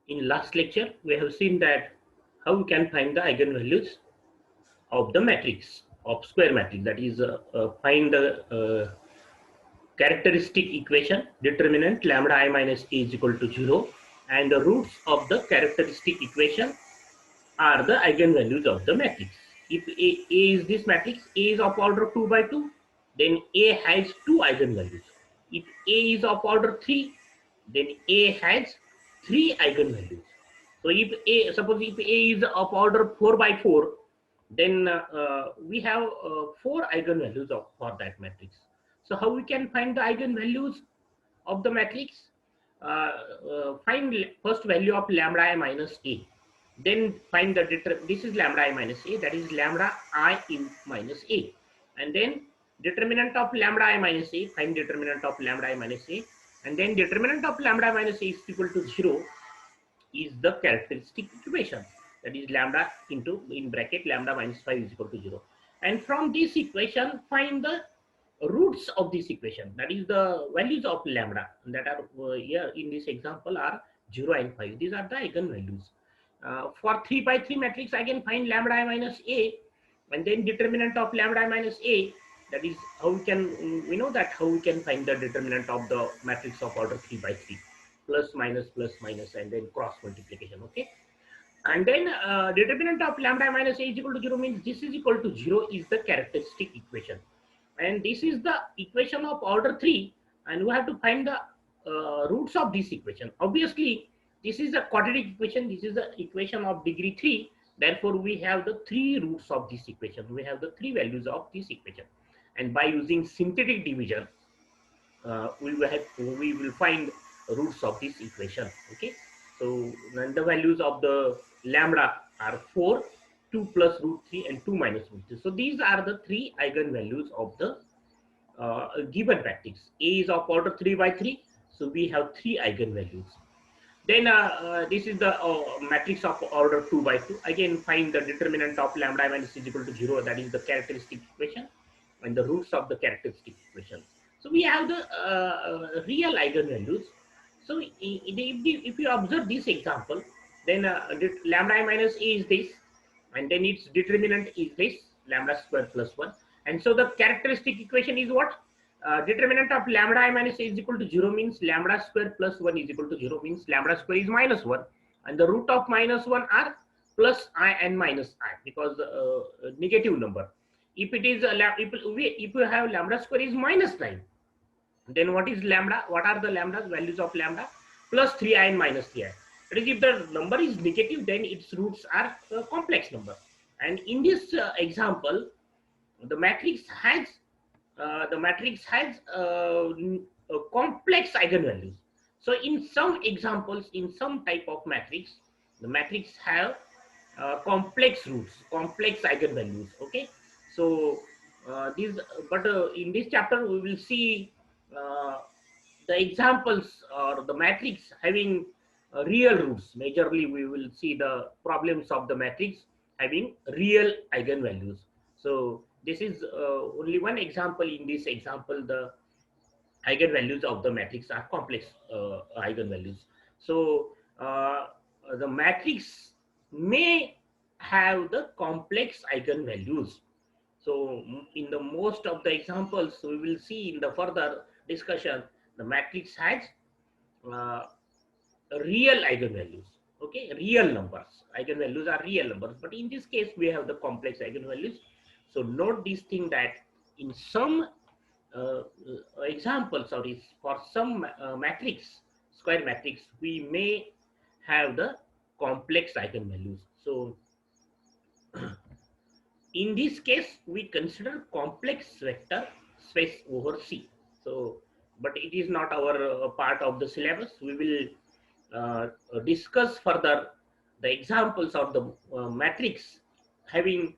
In last lecture, we have seen that how we can find the eigenvalues of the matrix of square matrix. That is, find the characteristic equation determinant lambda I minus a is equal to 0, and the roots of the characteristic equation are the eigenvalues of the matrix. If A is this matrix, A is of order 2 by 2, then A has two eigenvalues. If A is of order 3, then A has three eigenvalues. So if A, suppose if A is of order 4 by 4, then we have four eigenvalues for that matrix. So how we can find the eigenvalues of the matrix? Find first value of lambda I minus a, then find the this is lambda I minus a, that is lambda I in minus a, and then determinant of lambda I minus a, find determinant of lambda I minus a, and then determinant of lambda I minus a is equal to 0 is the characteristic equation, that is lambda into in bracket lambda minus 5 is equal to 0, and from this equation find the roots of this equation, that is the values of lambda that are here in this example are 0 and 5. These are the eigenvalues. For 3 by 3 matrix, I can find lambda I minus a, and then determinant of lambda I minus a, that is how we can, we know that how we can find the determinant of the matrix of order 3 by 3, plus minus, and then cross multiplication. Okay, and then determinant of lambda minus a is equal to 0 means this is equal to 0 is the characteristic equation, and this is the equation of order 3, and we have to find the roots of this equation. Obviously this is a quadratic equation, this is the equation of degree 3, therefore we have the three roots of this equation, we have the three values of this equation, and by using synthetic division we will find roots of this equation. Okay, so then the values of the lambda are 4, 2 plus root 3, and 2 minus root 3. So these are the three eigenvalues of the given matrix. A is of order 3 by 3, so we have three eigenvalues. Then this is the matrix of order 2 by 2. Again, find the determinant of lambda minus is equal to 0, that is the characteristic equation, and the roots of the characteristic equation. So we have the real eigenvalues. So if you observe this example, then lambda minus a is this, and then its determinant is this lambda square plus 1, and so the characteristic equation is what? Determinant of lambda I minus a is equal to 0 means lambda square plus 1 is equal to 0 means lambda square is minus 1, and the root of minus 1 are plus I and minus I, because negative number. If it is if you have lambda square is minus 9, then what is lambda? What are the lambda values of lambda? Plus 3i and minus 3i. That is, if the number is negative, then its roots are a complex number. And in this example, the matrix has complex eigenvalues. So in some examples, in some type of matrix, the matrix have complex roots, complex eigenvalues. Okay, so in this chapter we will see the examples or the matrix having real roots. Majorly we will see the problems of the matrix having real eigenvalues. So this is only one example. In this example, the eigenvalues of the matrix are complex eigenvalues. So the matrix may have the complex eigenvalues. So in the most of the examples we will see in the further discussion, the matrix has real eigenvalues. Okay, real numbers. Eigenvalues are real numbers, but in this case we have the complex eigenvalues. So note this thing, that in some examples, or is for some matrix, square matrix, we may have the complex eigenvalues. So in this case we consider complex vector space over C. So but it is not our part of the syllabus. We will discuss further the examples of the matrix having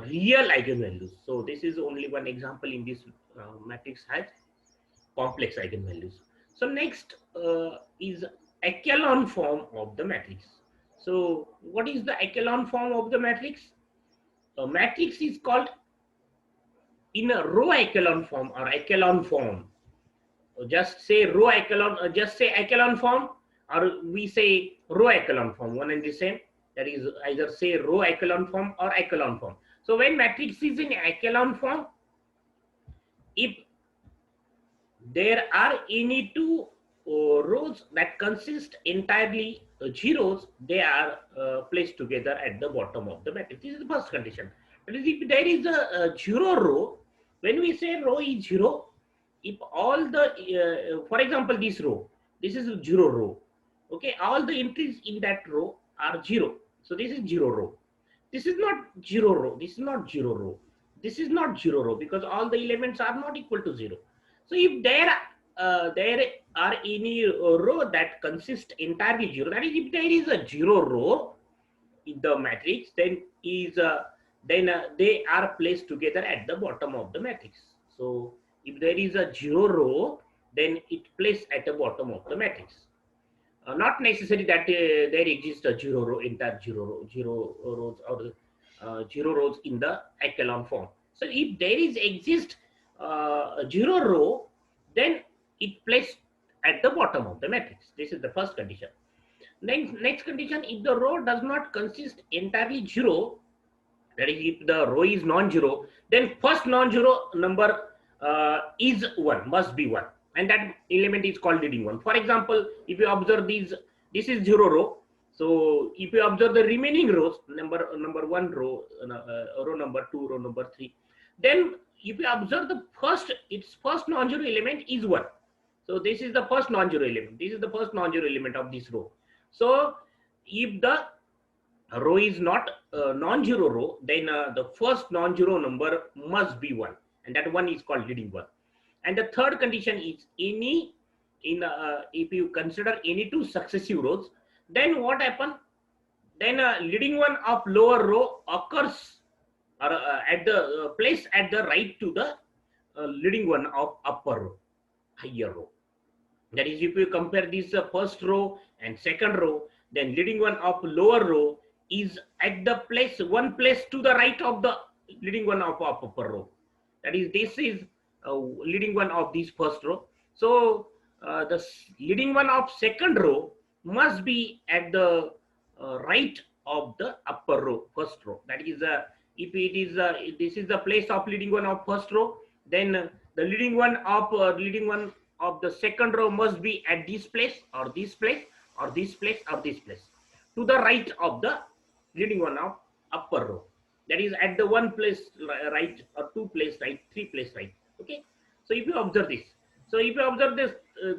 real eigenvalues. So this is only one example in this matrix has complex eigenvalues. So next is echelon form of the matrix. So what is the echelon form of the matrix? A matrix is called in a row echelon form or echelon form. Just say row echelon, just say echelon form, or we say row echelon form, one and the same. That is either say row echelon form or echelon form. So when matrix is in echelon form, if there are any two rows that consist entirely zeros, they are placed together at the bottom of the matrix. This is the first condition. That is, if there is a zero row, when we say row is zero, if all the, for example, this is a zero row. Okay, all the entries in that row are zero. So this is zero row. This is not zero row. This is not zero row. This is not zero row because all the elements are not equal to zero. So if there are any row that consists entirely zero, that is, if there is a zero row in the matrix, then they are placed together at the bottom of the matrix. So if there is a zero row, then it placed at the bottom of the matrix. Not necessary that there exists a zero row, entire zero rows, or zero rows in the echelon form. So if there is exist zero row, then it placed at the bottom of the matrix. This is the first condition. Then next condition, if the row does not consist entirely zero, that is, if the row is non-zero, then first non-zero number is one, must be one, and that element is called leading one. For example, if you observe these, this is zero row. So if you observe the remaining rows, number one row, row number two, row number three, then if you observe the first, its first non-zero element is one. So this is the first non-zero element. This is the first non-zero element of this row. So if the row is not non-zero row, then the first non-zero number must be one, and that one is called leading one. And the third condition is any if you consider any two successive rows, then what happen? Then leading one of lower row occurs or at the place at the right to the leading one of upper row, higher row. That is, if you compare this first row and second row, then leading one of lower row is at the place, one place to the right of the leading one of upper row. That is, this is leading one of this first row. So the leading one of second row must be at the right of the upper row, first row. That is, if it is this is the place of leading one of first row, then the leading one of the second row must be at this place or this place or this place or this place to the right of the leading one of upper row. That is at the one place right, or two place right, three place right. Okay, so if you observe this, so if you observe this,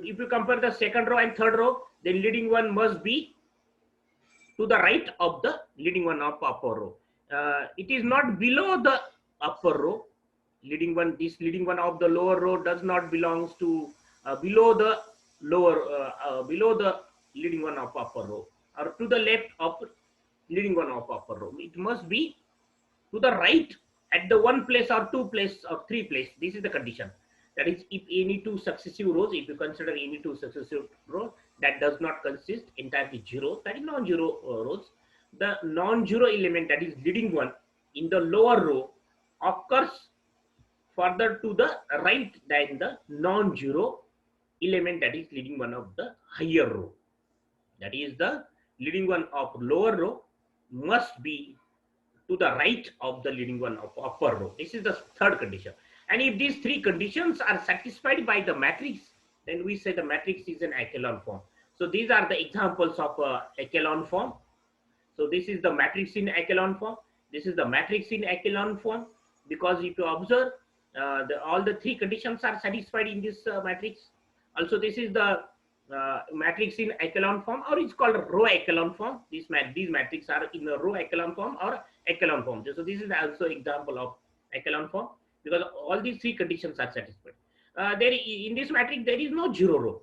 if you compare the second row and third row, then leading one must be to the right of the leading one of upper row. It is not below the upper row. Leading one, this leading one of the lower row does not belongs to below the below the leading one of upper row, or to the left of leading one of upper row. It must be to the right at the one place or two place or three place. This is the condition. That is, if any two successive rows, if you consider any two successive rows that does not consist entirely zero, that is non-zero rows, the non-zero element, that is leading one in the lower row, occurs further to the right than the non-zero element, that is leading one of the higher row. That is, the leading one of lower row must be to the right of the leading one of upper row. This is the third condition. And if these three conditions are satisfied by the matrix, then we say the matrix is an echelon form. So these are the examples of echelon form. So this is the matrix in echelon form. This is the matrix in echelon form, because if you observe, all the three conditions are satisfied in this matrix. Also, this is the matrix in echelon form, or it's called row echelon form. These matrices are in a row echelon form or echelon form. So this is also example of echelon form, because all these three conditions are satisfied. In this matrix there is no zero row.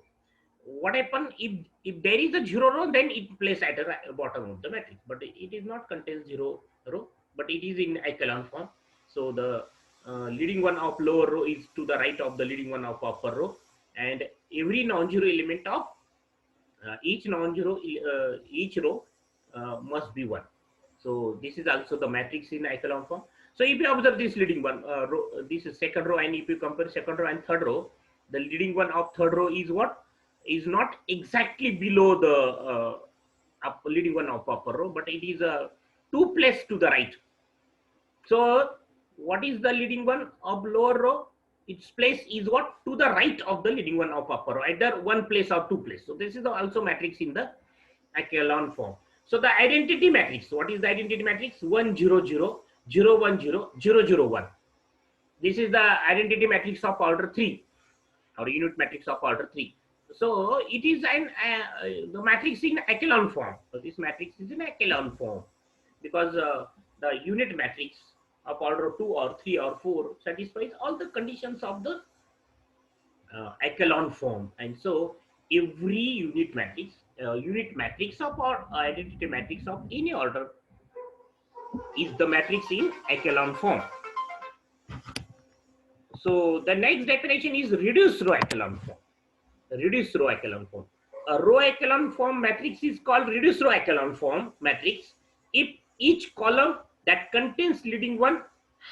What happens if there is a zero row, then it places at the bottom of the matrix, but it is not contain zero row, but it is in echelon form. So the leading one of lower row is to the right of the leading one of upper row, and every non-zero element of each non-zero each row must be one. So this is also the matrix in echelon form. So if you observe this leading one row, this is second row, and if you compare second row and third row, the leading one of third row is what? is not exactly below the leading one of upper row, but it is two place to the right. So what is the leading one of lower row? Its place is what? To the right of the leading one of upper row, either one place or two place. So this is also matrix in the echelon form. So the identity matrix, what is the identity matrix? 1 0 0 0 1 0 0 0 1. This is the identity matrix of order 3, or unit matrix of order 3. So it is an the matrix in echelon form. So this matrix is in echelon form because the unit matrix of order 2 or 3 or 4 satisfies all the conditions of the echelon form. And so every unit matrix of or identity matrix of any order is the matrix in echelon form. So the next definition is reduced row echelon form. Reduced row echelon form. A row echelon form matrix is called reduced row echelon form matrix if each column that contains leading one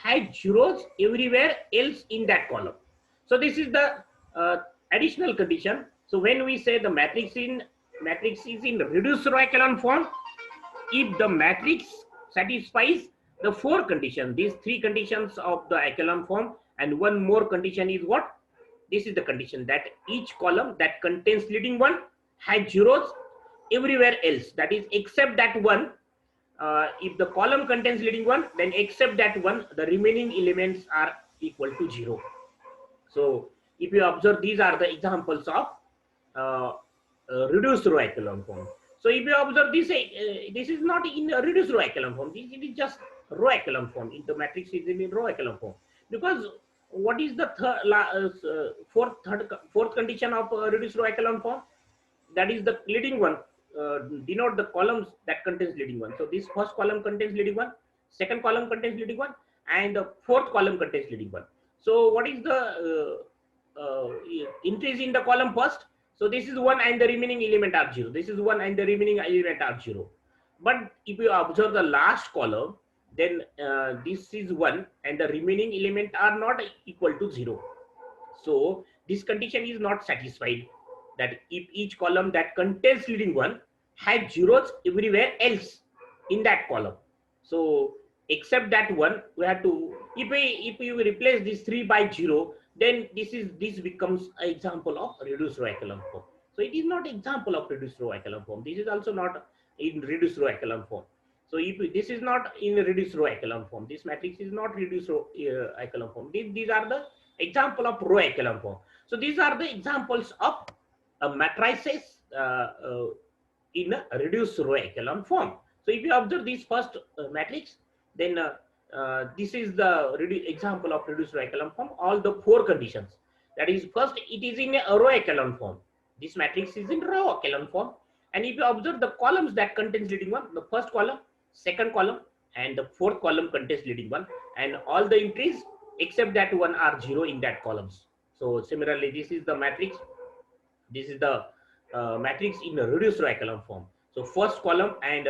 has zeros everywhere else in that column. So this is the additional condition. So when we say the matrix is in reduced row echelon form, if the matrix satisfies the four conditions, these three conditions of the echelon form, and one more condition is what? This is the condition that each column that contains leading one has zeros everywhere else. That is, except that one. If the column contains leading one, then except that one, the remaining elements are equal to 0. So if you observe, these are the examples of uh, reduced row echelon form. So if you observe this, this is not in a reduced row echelon form. It is just row echelon form. In the matrix is in row echelon form. Because what is the fourth condition of reduced row echelon form? That is the leading one. Denote the columns that contains leading one. So this first column contains leading one, second column contains leading one, and the fourth column contains leading one. So what is the increase in the column first? So this is 1 and the remaining element are 0. This is 1 and the remaining element are 0. But if you observe the last column, then this is 1 and the remaining element are not equal to 0. So this condition is not satisfied, that if each column that contains leading one has zeros everywhere else in that column. So except that one, we have to, if we replace this 3 by 0, then this becomes an example of reduced row echelon form. So it is not example of reduced row echelon form. This is also not in reduced row echelon form. So if this is not in reduced row echelon form, this matrix is not reduced row echelon form. These are the example of row echelon form. So these are the examples of matrices in a reduced row echelon form. So if you observe this first matrix, then this is the example of reduced row echelon form. All the four conditions. That is, first it is in a row echelon form. This matrix is in row echelon form. And if you observe the columns that contains leading one, the first column, second column, and the fourth column contains leading one, and all the entries except that one are 0 in that columns. So similarly, this is the matrix. This is the matrix in a reduced row echelon form. So first column and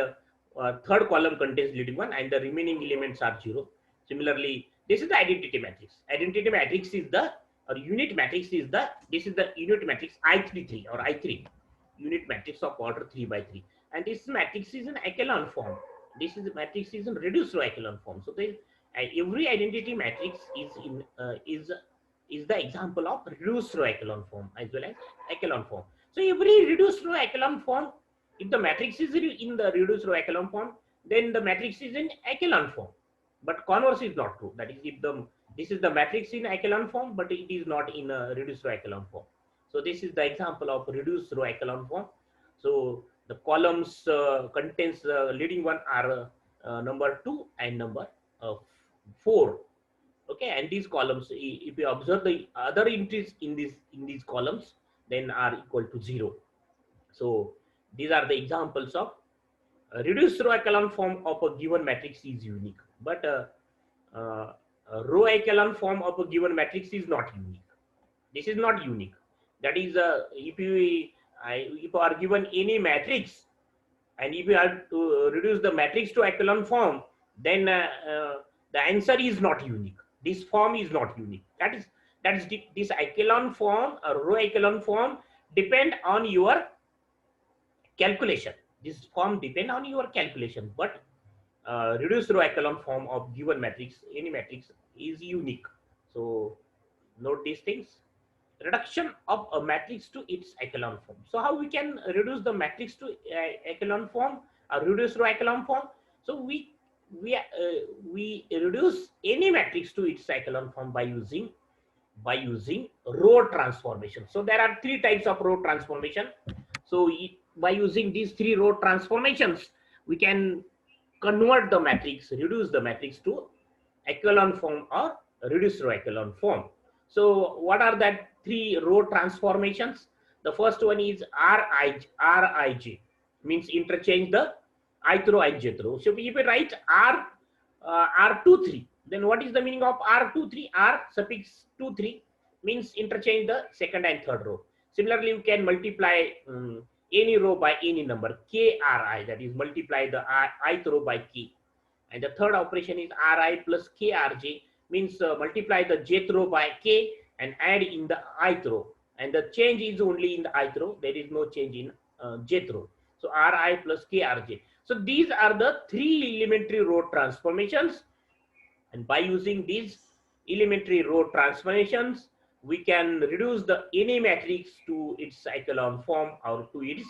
third column contains leading one, and the remaining elements are 0. Similarly, this is the identity matrix. Identity matrix is the, or unit matrix is the, this is the unit matrix I33 or I3, unit matrix of order 3 by 3. And this matrix is in echelon form. This is the matrix is in reduced row echelon form. So there, every identity matrix is the example of reduced row echelon form as well as echelon form. So every reduced row echelon form, if the matrix is in the reduced row echelon form, then the matrix is in echelon form. But converse is not true. That is, if this is the matrix in echelon form, but it is not in a reduced row echelon form. So this is the example of reduced row echelon form. So the columns contains leading one are number 2 and number 4. Okay, and these columns, if you observe the other entries in these columns, then are equal to 0. So these are the examples of reduced row echelon form of a given matrix is unique, but a row echelon form of a given matrix is not unique. This is not unique. That is, if you are given any matrix, and if you have to reduce the matrix to echelon form, then the answer is not unique. This form is not unique. That is this echelon form, a row echelon form, depend on your calculation. This form depend on your calculation, but reduced row echelon form of given matrix, any matrix, is unique. So note these things. Reduction of a matrix to its echelon form. So how we can reduce the matrix to echelon form or reduce row echelon form? So we reduce any matrix to its echelon form by using row transformation. So there are three types of row transformation. So by using these three row transformations, we can convert the matrix, reduce the matrix to echelon form or reduced row echelon form. So what are that three row transformations? The first one is Rij, means interchange the ith row and jth row. So if we write R23, then what is the meaning of R23? R suffix 23 means interchange the second and third row. Similarly, you can multiply any row by any number, Kri, that is multiply the ith row by K. And the third operation is Ri plus Krj, means multiply the jth row by K and add in the ith row. And the change is only in the ith row. There is no change in jth row. So Ri plus Krj. So these are the three elementary row transformations. And by using these elementary row transformations, we can reduce the any matrix to its echelon form or to its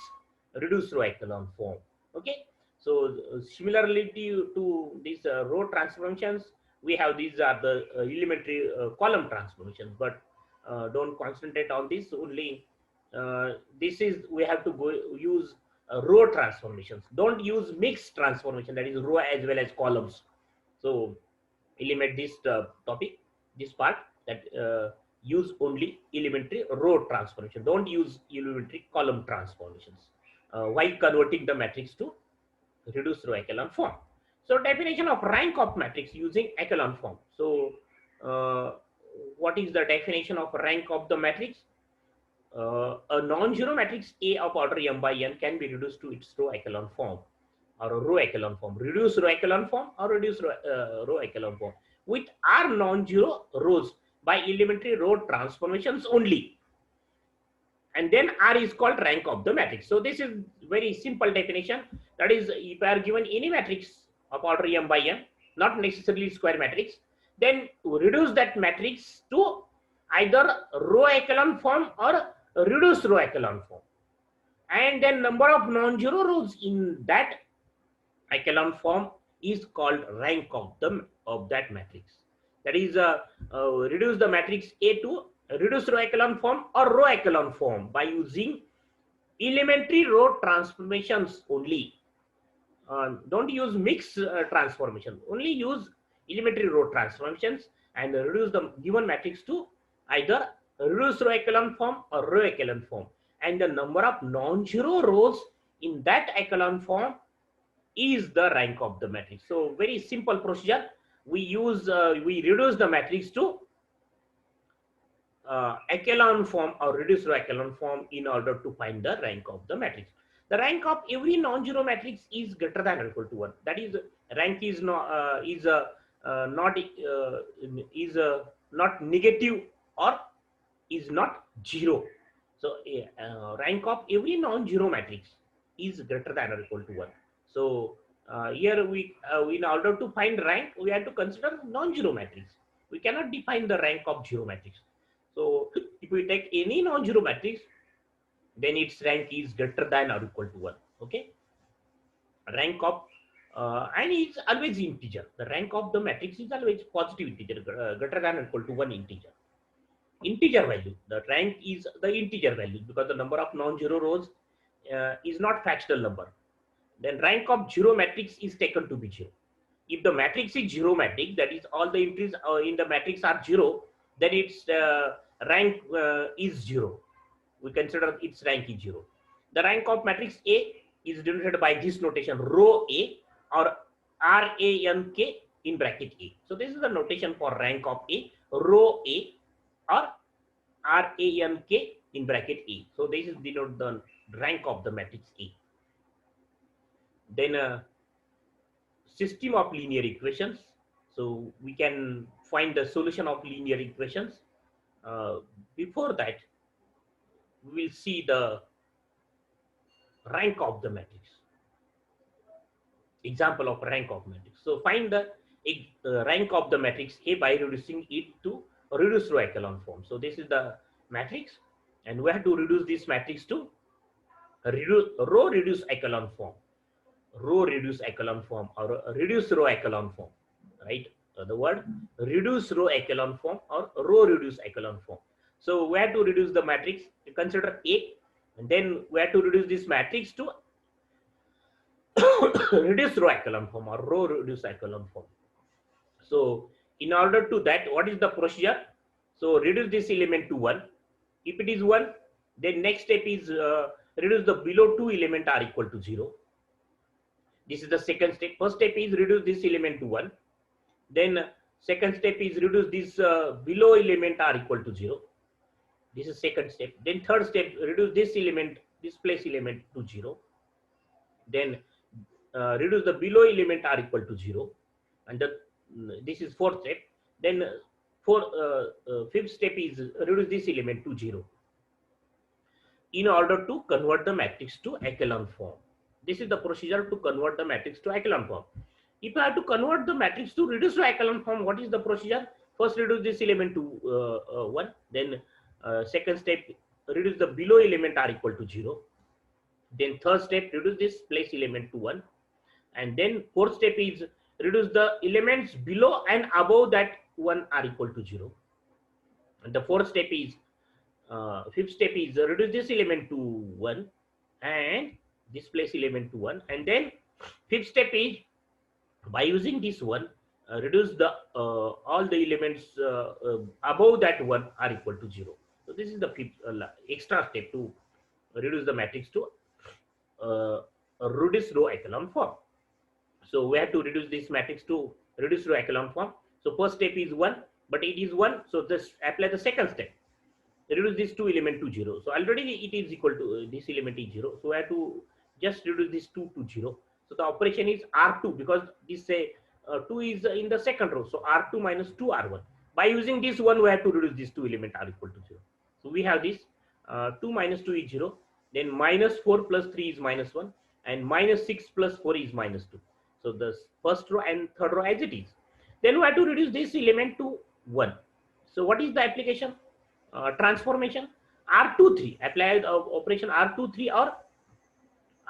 reduced row echelon form. Okay. So similarly to these row transformations, we have these are the elementary column transformations, but don't concentrate on this only. This is we have to go use row transformations. Don't use mixed transformation, that is row as well as columns. So eliminate this topic, this part, that use only elementary row transformation. Don't use elementary column transformations while converting the matrix to reduced row echelon form. So definition of rank of matrix using echelon form. So what is the definition of rank of the matrix? A non-zero matrix A of order m by n can be reduced to its row echelon form or a row echelon form, reduced row echelon form or reduced row echelon form with R non-zero rows by elementary row transformations only. And then R is called rank of the matrix. So this is very simple definition. That is, if I are given any matrix of order m by n, not necessarily square matrix, then reduce that matrix to either row echelon form or reduced row echelon form. And then number of non-zero rows in that echelon form is called rank of that matrix. That is, reduce the matrix A to reduced row echelon form or row echelon form by using elementary row transformations only. Don't use mixed transformation. Only use elementary row transformations and reduce the given matrix to either reduced row echelon form or row echelon form. And the number of non-zero rows in that echelon form is the rank of the matrix. So very simple procedure. We reduce the matrix to echelon form or reduced row echelon form in order to find the rank of the matrix. The rank of every non-zero matrix is greater than or equal to 1. That is, rank is not not negative or is not 0. So rank of every non-zero matrix is greater than or equal to 1. So here we in order to find rank, we have to consider non-zero matrix. We cannot define the rank of zero matrix. So if we take any non-zero matrix, then its rank is greater than or equal to 1. Okay. Rank of and it's always integer. The rank of the matrix is always positive integer, greater than or equal to 1 integer. Integer value. The rank is the integer value because the number of non-zero rows is not fractional number. Then rank of zero matrix is taken to be 0. If the matrix is zero matrix, that is all the entries in the matrix are 0, then its rank is 0. We consider its rank is 0. The rank of matrix A is denoted by this notation, row A or RANK in bracket A. So this is the notation for rank of A, row A or RANK in bracket A. So this is denote the rank of the matrix A. Then system of linear equations. So we can find the solution of linear equations. Before that, we will see the rank of the matrix. Example of rank of matrix. So find the rank of the matrix A by reducing it to reduced row echelon form. So this is the matrix, and we have to reduce this matrix to row reduced echelon form, row reduced echelon form, or reduced row echelon form, right? The word reduced row echelon form or row reduced echelon form. So we have to reduce the matrix. Consider A, and then we have to reduce this matrix to reduced row echelon form or row reduced echelon form. So in order to that, what is the procedure? So reduce this element to 1. If it is 1, then next step is reduce the below 2 element are equal to 0. This is the second step. First step is reduce this element to 1. Then second step is reduce this below element are equal to 0. This is second step. Then third step, reduce this element, this place element to 0. Then reduce the below element are equal to 0. And this is fourth step. Then fifth step is reduce this element to 0 in order to convert the matrix to echelon form. This is the procedure to convert the matrix to echelon form. If I have to convert the matrix to reduce to echelon form, what is the procedure? First, reduce this element to 1. Then second step, reduce the below element are equal to 0. Then third step, reduce this place element to 1. And then fourth step is reduce the elements below and above that 1 are equal to 0. And the fourth step is fifth step is reduce this element to 1 and this place element to 1. And then fifth step is by using this one, reduce the all the elements above that 1 are equal to 0. So this is the fifth extra step to reduce the matrix to reduced row echelon form. So we have to reduce this matrix to reduced row echelon form. So first step is 1, but it is 1. So this apply the second step. Reduce this 2 element to 0. So already it is equal to this element is 0. So we have to just reduce this 2 to 0. So the operation is R2 because this 2 is in the second row. So R2 minus 2 R1. By using this one, we have to reduce these two element are equal to 0. So we have this 2 minus 2 is 0. Then minus 4 plus 3 is minus 1. And minus 6 plus 4 is minus 2. So the first row and third row as it is. Then we have to reduce this element to 1. So what is the application? Transformation R23. Apply the operation R23 or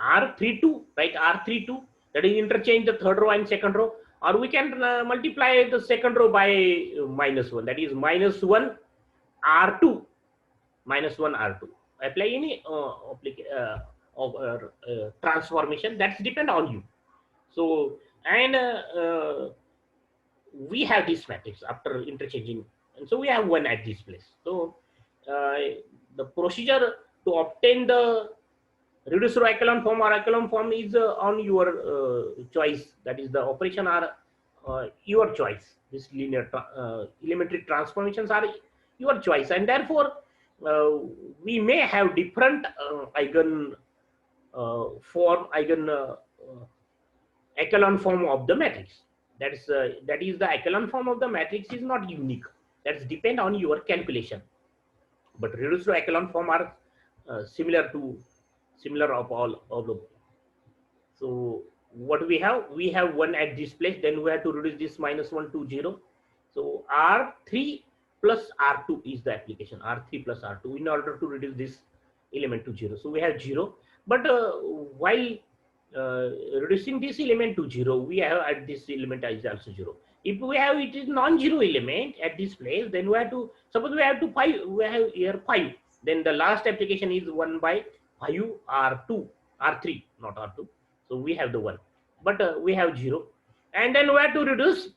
R32, right? R32, that is interchange the third row and second row, or we can multiply the second row by minus 1, that is minus 1 R2 minus 1 R2. Apply any transformation, that's depend on you. So and we have this matrix after interchanging, and so we have 1 at this place. So the procedure to obtain the reduced row echelon form or echelon form is on your choice. That is, the operation are your choice. This linear elementary transformations are your choice, and therefore we may have different echelon form of the matrix. That is the echelon form of the matrix is not unique. That's depend on your calculation. But reduced row echelon form are similar of all of them. So what we have 1 at this place, then we have to reduce this minus 1 to 0. So R3 plus R2 is the application, R3 plus R2, in order to reduce this element to 0. So we have 0, but while reducing this element to 0, we have at this element is also 0. If we have it is non-zero element at this place, then we have to, suppose we have to 5, we have here 5, then the last application is 1 by 5 R2, R3, not R2. So we have the 1, but we have 0. And then we have to reduce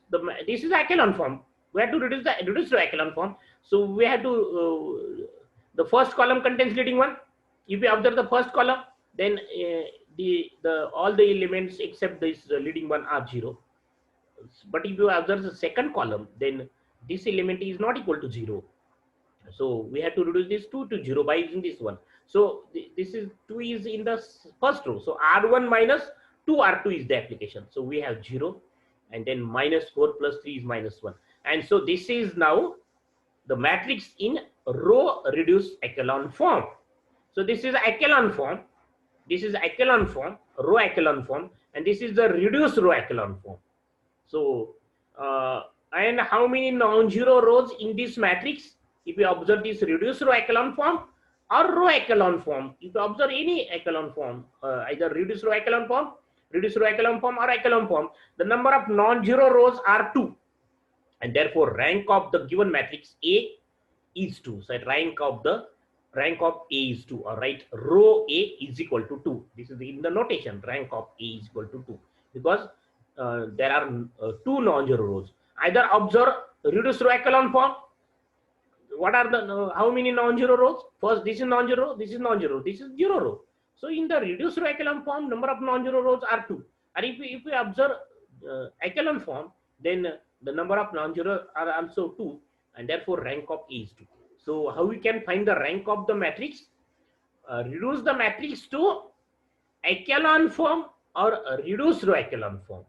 this is echelon form. We have to reduce the reduced to echelon form. So we have to, the first column contains leading 1. If you observe the first column, then all the elements except this leading 1 are 0. But if you observe the second column, then this element is not equal to 0. So we have to reduce this 2 to 0 by using this one. So this is 2 is in the first row. So R1 minus 2 R2 is the application. So we have 0, and then minus 4 plus 3 is minus 1. And so this is now the matrix in row reduced echelon form. So this is echelon form. This is echelon form, row echelon form, and this is the reduced row echelon form. So, and how many non-zero rows in this matrix? If you observe this reduced row echelon form or row echelon form, if you observe any echelon form, either reduced row echelon form, or echelon form, the number of non-zero rows are 2, and therefore rank of the given matrix A is 2. So rank of A is 2, or right, row A is equal to 2. This is in the notation, rank of A is equal to 2, because there are 2 non-zero rows. Either observe reduced row echelon form. What are the how many non-zero rows? First, this is non-zero, this is non-zero, this is 0 row. So in the reduced row echelon form, number of non-zero rows are 2. And if we observe echelon form, then the number of non-zero are also 2, and therefore rank of A is 2. So how we can find the rank of the matrix? Reduce the matrix to echelon form or reduced row echelon form,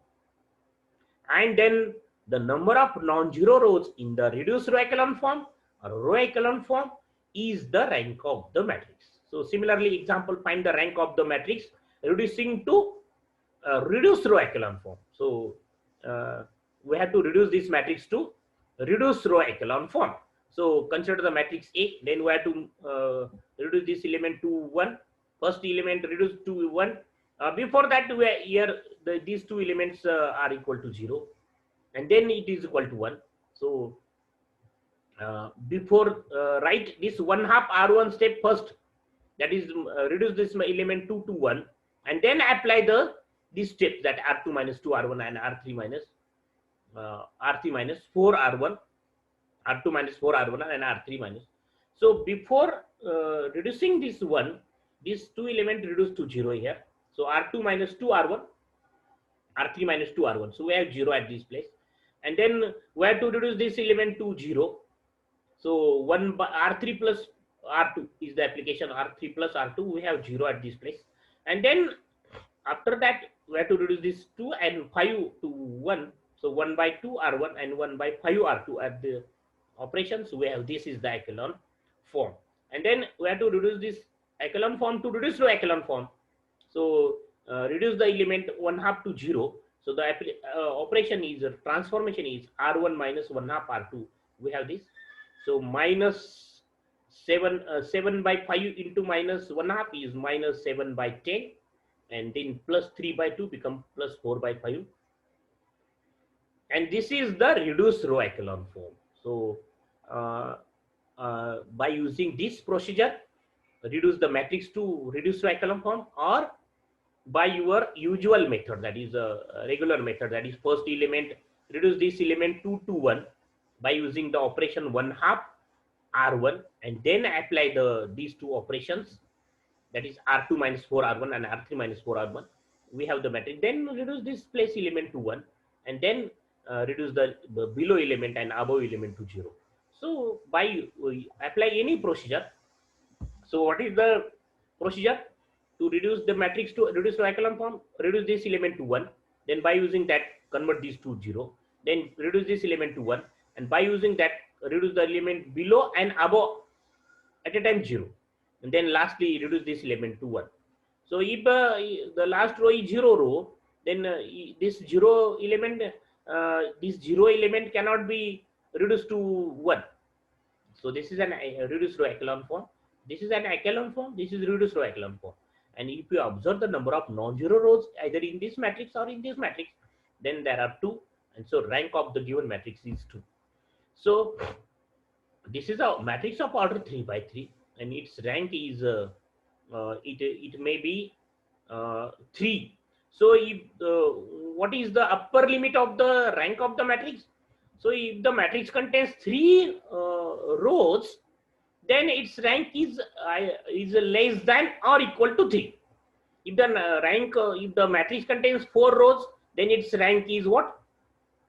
and then the number of non-zero rows in the reduced row echelon form or row echelon form is the rank of the matrix. So similarly, example, find the rank of the matrix reducing to reduced row echelon form. So we have to reduce this matrix to reduced row echelon form. So consider the matrix A, then we have to reduce this element to 1. First element reduced to 1. Before that, here these two elements are equal to 0, and then it is equal to 1. So before write this 1/2 R1 step first, that is reduce this element 2 to 1, and then apply these steps, that R2 minus 2 R1 and R3 minus 4 R1, R2 minus 4 R1 and R3 minus. So before reducing this 1, these two elements reduced to 0 here. So R2 minus 2 R1, R3 minus 2 R1. So we have 0 at this place. And then we have to reduce this element to 0. So 1 by R3 plus R2 is the application. R3 plus R2, we have 0 at this place. And then after that, we have to reduce this 2 and 5 to 1. So 1 by 2 R1 and 1 by 5 R2 at the operations. We have, this is the echelon form. And then we have to reduce this echelon form to reduce row echelon form. So reduce the element 1/2 to 0. So the operation is, transformation is R1 minus 1/2 R2. We have this. So minus 7 by 5 into minus 1/2 is minus 7 by 10, and then plus 3 by 2 become plus 4 by 5. And this is the reduced row echelon form. So by using this procedure, reduce the matrix to reduced row echelon form, or by your usual method, that is a regular method, that is first element, reduce this element 2 to 1 by using the operation 1/2 R1, and then apply these two operations, that is R2 minus 4 R1 and R3 minus 4 R1. We have the matrix. Then reduce this place element to 1, and then reduce the below element and above element to 0. So by apply any procedure. So what is the procedure to reduce the matrix to reduce to echelon form? Reduce this element to 1, then by using that convert these to 0, then reduce this element to 1, and by using that reduce the element below and above at a time 0, and then lastly reduce this element to 1. So if the last row is 0 row, then this 0 element cannot be reduced to 1. So this is an reduced row echelon form. This is an echelon form. This is reduced row echelon form. And if you observe the number of non-zero rows either in this matrix or in this matrix, then there are 2, and so rank of the given matrix is 2. So this is a matrix of order 3 by 3, and its rank is it may be 3. So if what is the upper limit of the rank of the matrix? So if the matrix contains 3 rows, then its rank is less than or equal to 3. If if the matrix contains 4 rows, then its rank is what?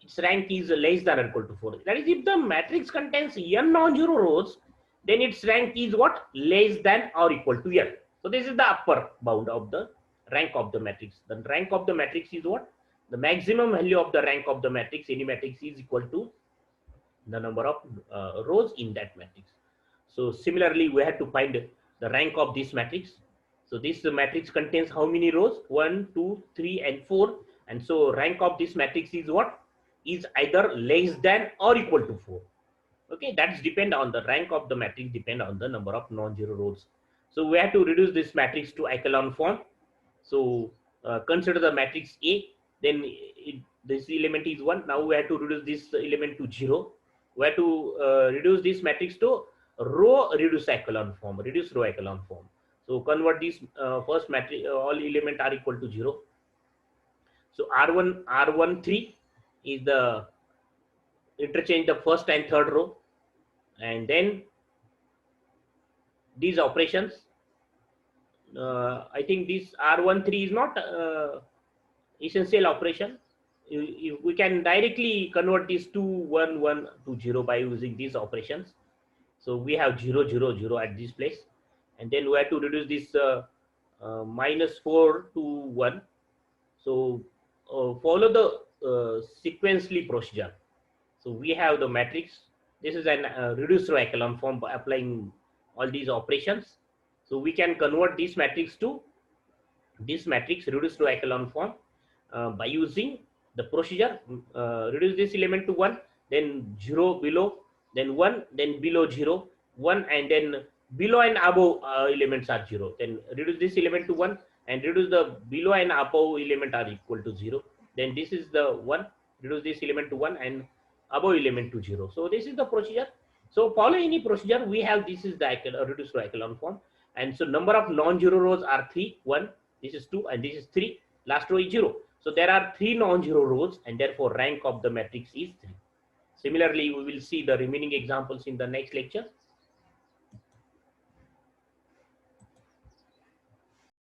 Its rank is less than or equal to 4. That is, if the matrix contains n non-zero rows, then its rank is what? Less than or equal to n. So this is the upper bound of the rank of the matrix. The rank of the matrix is what? The maximum value of the rank of the matrix, any matrix, is equal to the number of rows in that matrix. So similarly, we have to find the rank of this matrix. So this matrix contains how many rows? 1, 2, 3, and 4. And so rank of this matrix is what? Is either less than or equal to 4. Okay, that's depend on the rank of the matrix, depend on the number of non-zero rows. So we have to reduce this matrix to echelon form. So consider the matrix A, then this element is 1. Now we have to reduce this element to 0. We have to reduce this matrix to row reduce echelon form, reduce row echelon form. So convert this first matrix, all element are equal to 0. So R13 is the interchange the first and third row, and then these operations. I think this R13 is not essential operation. We can directly convert this to 1 1 to 0 by using these operations. So we have 0 0 0 at this place, and then we have to reduce this -4 to 1. So follow the sequentially procedure. So we have the matrix. This is an reduced row echelon form by applying all these operations. So we can convert this matrix to this matrix reduced to echelon form by using the procedure. Reduce this element to 1, then 0 below, then 1, then below 0, 1, and then below and above elements are 0. Then reduce this element to 1 and reduce the below and above element are equal to 0. Then this is the 1, reduce this element to 1 and above element to 0. So this is the procedure. So follow any procedure, we have this is the reduced to echelon form. And so number of non-zero rows are 3, 1, this is 2, and this is 3. Last row is 0. So there are 3 non-zero rows, and therefore rank of the matrix is 3. Similarly, we will see the remaining examples in the next lecture.